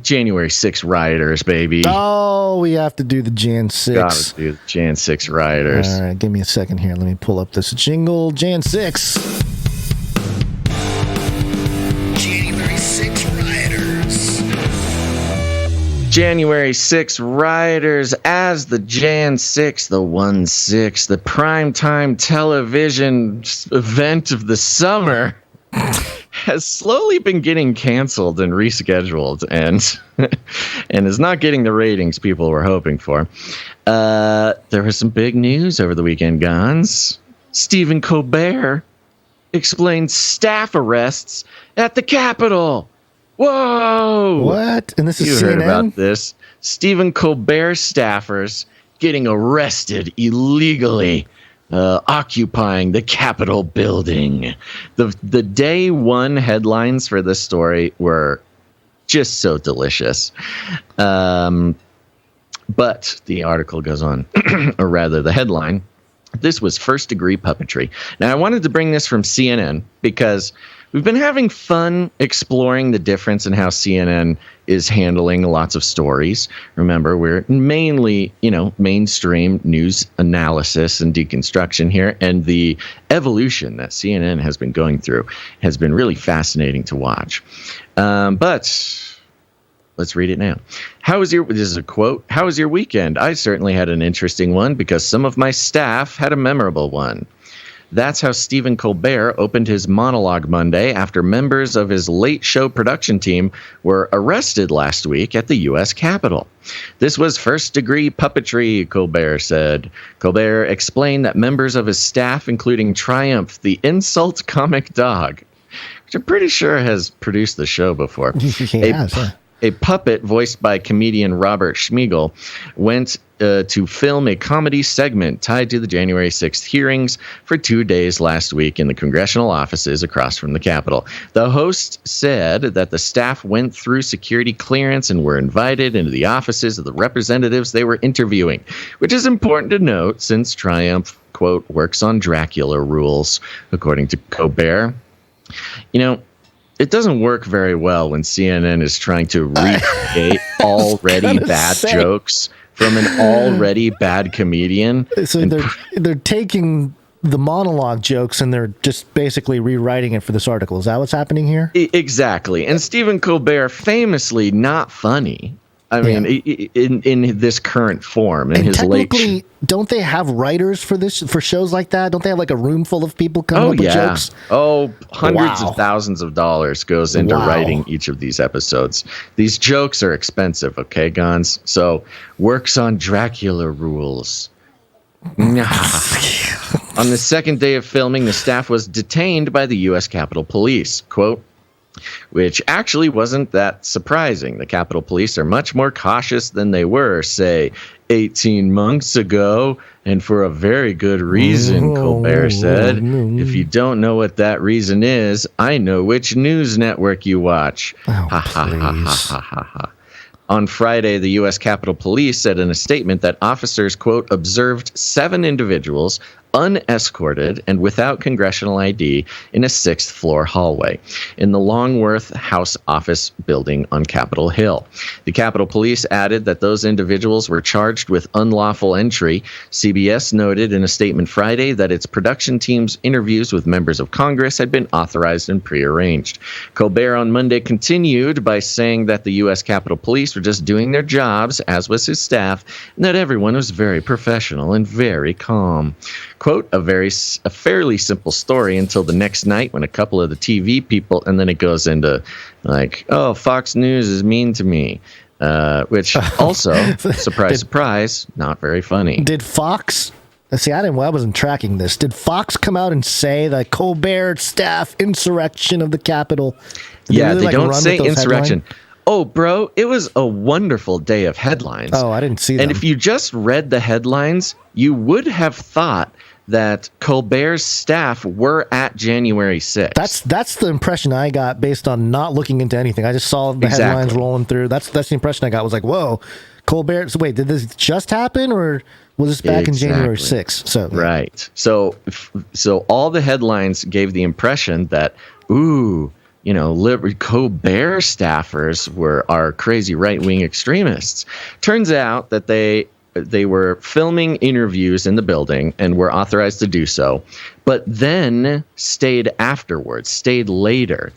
January 6th rioters, baby. Oh, we have to do the Jan 6. Gotta do the Jan 6 rioters. All right, give me a second here. Let me pull up this jingle. Jan 6. January 6 rioters. January 6 rioters as the Jan 6, the 1/6, the primetime television event of the summer has slowly been getting canceled and rescheduled and is not getting the ratings people were hoping for. There was some big news over the weekend, Gons. Stephen Colbert explained staff arrests at the Capitol. Whoa! What? And this is You CNN? heard about this. Stephen Colbert staffers getting arrested illegally, occupying the Capitol building. The day one headlines for this story were just so delicious. But the article goes on, or rather the headline, this was first-degree puppetry. Now, I wanted to bring this from CNN because we've been having fun exploring the difference in how CNN is handling lots of stories. Remember, we're mainly, mainstream news analysis and deconstruction here, and the evolution that CNN has been going through has been really fascinating to watch. But let's read it now. This is a quote. How was your weekend? I certainly had an interesting one because some of my staff had a memorable one. That's how Stephen Colbert opened his monologue Monday after members of his late show production team were arrested last week at the U.S. Capitol. This was first-degree puppetry, Colbert said. Colbert explained that members of his staff, including Triumph, the insult comic dog, which I'm pretty sure has produced the show before. A puppet voiced by comedian Robert Schmiegel went to film a comedy segment tied to the January 6th hearings for 2 days last week in the congressional offices across from the Capitol. The host said that the staff went through security clearance and were invited into the offices of the representatives they were interviewing, which is important to note since Triumph, quote, works on Dracula rules, according to Colbert. It doesn't work very well when CNN is trying to recreate already bad jokes from an already bad comedian. So they're taking the monologue jokes and they're just basically rewriting it for this article. Is that what's happening here? Exactly. And Stephen Colbert, famously not funny. I mean, in this current form, in his late. Don't they have writers for shows like that? Don't they have like a room full of people coming up with jokes? Oh, hundreds of thousands of dollars goes into writing each of these episodes. These jokes are expensive, okay, Gons? So works on Dracula rules. On the second day of filming, the staff was detained by the U.S. Capitol Police. Quote, which actually wasn't that surprising. The Capitol Police are much more cautious than they were, say, 18 months ago, and for a very good reason, Colbert said. If you don't know what that reason is, I know which news network you watch. On Friday, the U.S. Capitol Police said in a statement that officers, quote, observed 7 individuals unescorted and without congressional ID in a 6th floor hallway in the Longworth House Office building on Capitol Hill. The Capitol Police added that those individuals were charged with unlawful entry. CBS noted in a statement Friday that its production team's interviews with members of Congress had been authorized and prearranged. Colbert on Monday continued by saying that the U.S. Capitol Police were just doing their jobs, as was his staff, and that everyone was very professional and very calm. Quote, a fairly simple story until the next night when a couple of the TV people, and then it goes into like, oh, Fox News is mean to me, which also, surprise, not very funny. Did Fox, see, I wasn't tracking this. Did Fox come out and say that Colbert staff insurrection of the Capitol? They don't say insurrection. Oh, bro, it was a wonderful day of headlines. Oh, I didn't see that. And if you just read the headlines, you would have thought that Colbert's staff were at January 6th. That's the impression I got based on not looking into anything. I just saw the headlines rolling through. That's the impression I got. I was like, whoa, Colbert. So wait, did this just happen or was this back in January 6th? So right. So all the headlines gave the impression that, ooh, Colbert staffers are crazy right-wing extremists. Turns out that they were filming interviews in the building and were authorized to do so, but then stayed later.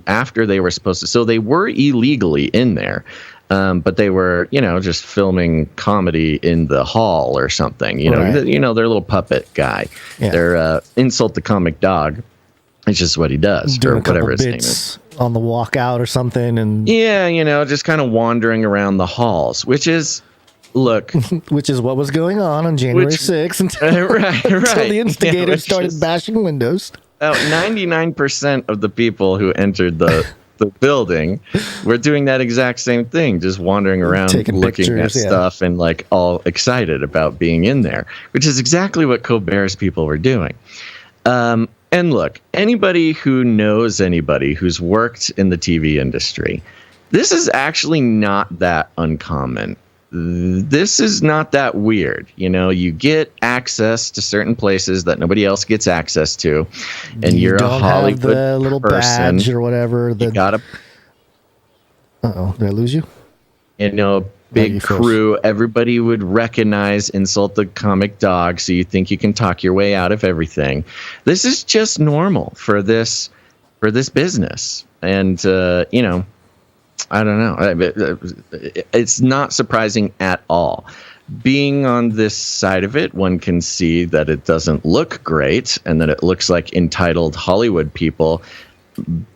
After they were supposed to. So they were illegally in there, but they were, just filming comedy in the hall or something. Right. Their little puppet guy. Yeah. Their insult the comic dog. It's just what he does, doing or whatever his name is. On the walkout or something, and just kind of wandering around the halls, which is what was going on January 6th until, right. until the instigators started bashing windows. 99% of the people who entered the building were doing that exact same thing, just wandering around, looking at stuff and like all excited about being in there, which is exactly what Colbert's people were doing. And look, anybody who knows anybody who's worked in the TV industry, this is actually not that uncommon. This is not that weird. You get access to certain places that nobody else gets access to, and you're a Hollywood have the little person, badge or whatever. You gotta. Did I lose you? Big crew. Everybody would recognize insult the comic dog, so you think you can talk your way out of everything. This is just normal for this business, and I don't know. It's not surprising at all. Being on this side of it, one can see that it doesn't look great, and that it looks like entitled Hollywood people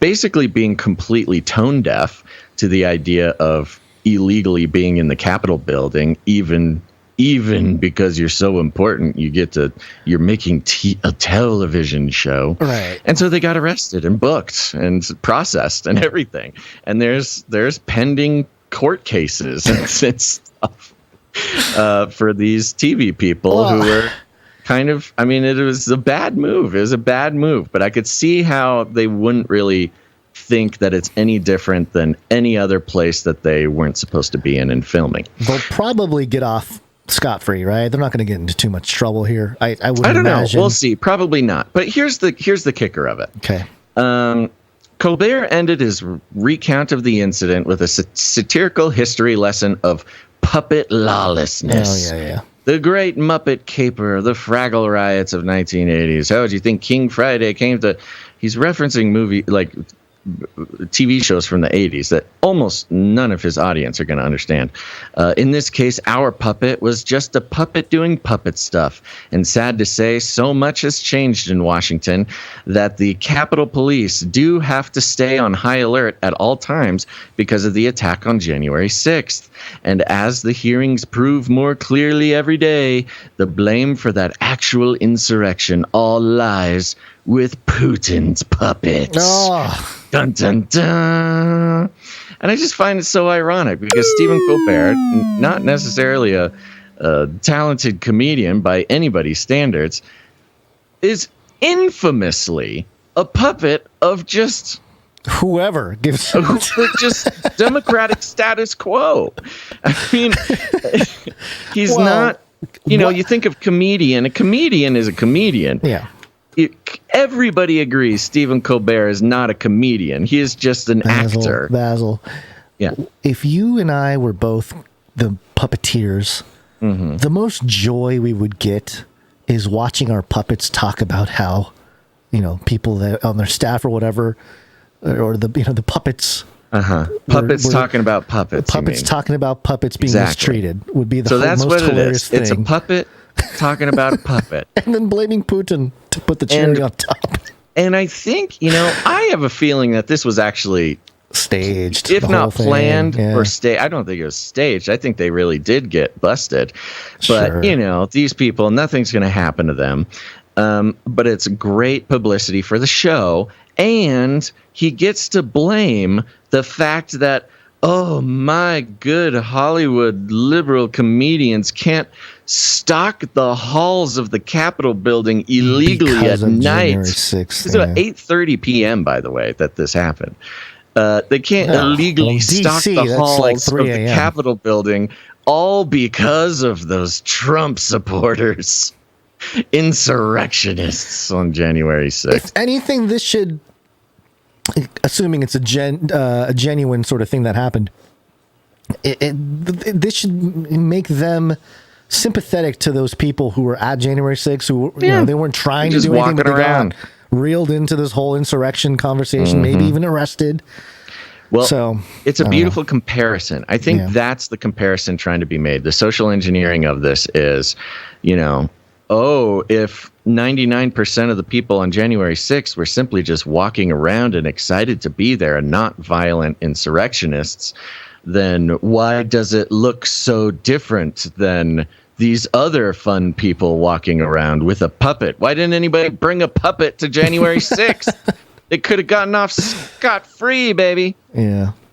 basically being completely tone deaf to the idea of illegally being in the Capitol building, even because you're so important, you're making a television show, right? And so they got arrested and booked and processed and everything. And there's pending court cases and stuff for these TV people who were kind of. I mean, it was a bad move. It was a bad move, but I could see how they wouldn't really think that it's any different than any other place that they weren't supposed to be in filming. They'll probably get off scot-free, right? They're not going to get into too much trouble here. I don't imagine. Know. We'll see. Probably not. But here's the kicker of it. Okay. Colbert ended his recount of the incident with a satirical history lesson of puppet lawlessness. Oh, yeah. The Great Muppet Caper, the Fraggle Riots of 1980s. How would you think King Friday came to... He's referencing TV shows from the 80s that almost none of his audience are going to understand. In this case, our puppet was just a puppet doing puppet stuff. And sad to say, so much has changed in Washington that the Capitol Police do have to stay on high alert at all times because of the attack on January 6th. And as the hearings prove more clearly every day, the blame for that actual insurrection all lies with Putin's puppets. Oh. Dun, dun, dun. And I just find it so ironic because Stephen Colbert, not necessarily a talented comedian by anybody's standards, is infamously a puppet of just whoever gives just democratic status quo. I mean, he's not, you think of comedian. A comedian is a comedian. Yeah. Everybody agrees Stephen Colbert is not a comedian. He is just an actor. Basil. Yeah. If you and I were both the puppeteers, the most joy we would get is watching our puppets talk about how, people that on their staff or whatever, or the puppets. Puppets talking about puppets. Puppets talking about puppets being mistreated would be the that's most what hilarious it is. thing. It's a puppet talking about a puppet. And then blaming Putin to put the cherry on top. And I think, I have a feeling that this was actually staged, if not planned or staged. I don't think it was staged. I think they really did get busted. But, these people, nothing's going to happen to them. But it's great publicity for the show. And he gets to blame the fact that, oh, my good Hollywood liberal comedians can't stalk the halls of the Capitol building illegally at night. 6th, it's about 8:30 p.m., by the way, that this happened. They can't illegally stalk the halls of the Capitol building, all because of those Trump supporters, insurrectionists on January 6th. If anything, this should assuming it's a genuine sort of thing that happened, this should make them sympathetic to those people who were at January 6th, who you know, they weren't trying to do anything, but they got reeled into this whole insurrection conversation, maybe even arrested. Well, so, it's a beautiful comparison. I think that's the comparison trying to be made. The social engineering of this is, you know, if 99% of the people on January 6th were simply just walking around and excited to be there and not violent insurrectionists, then why does it look so different than these other fun people walking around with a puppet? Why didn't anybody bring a puppet to January 6th? It could have gotten off scot-free, baby. Yeah.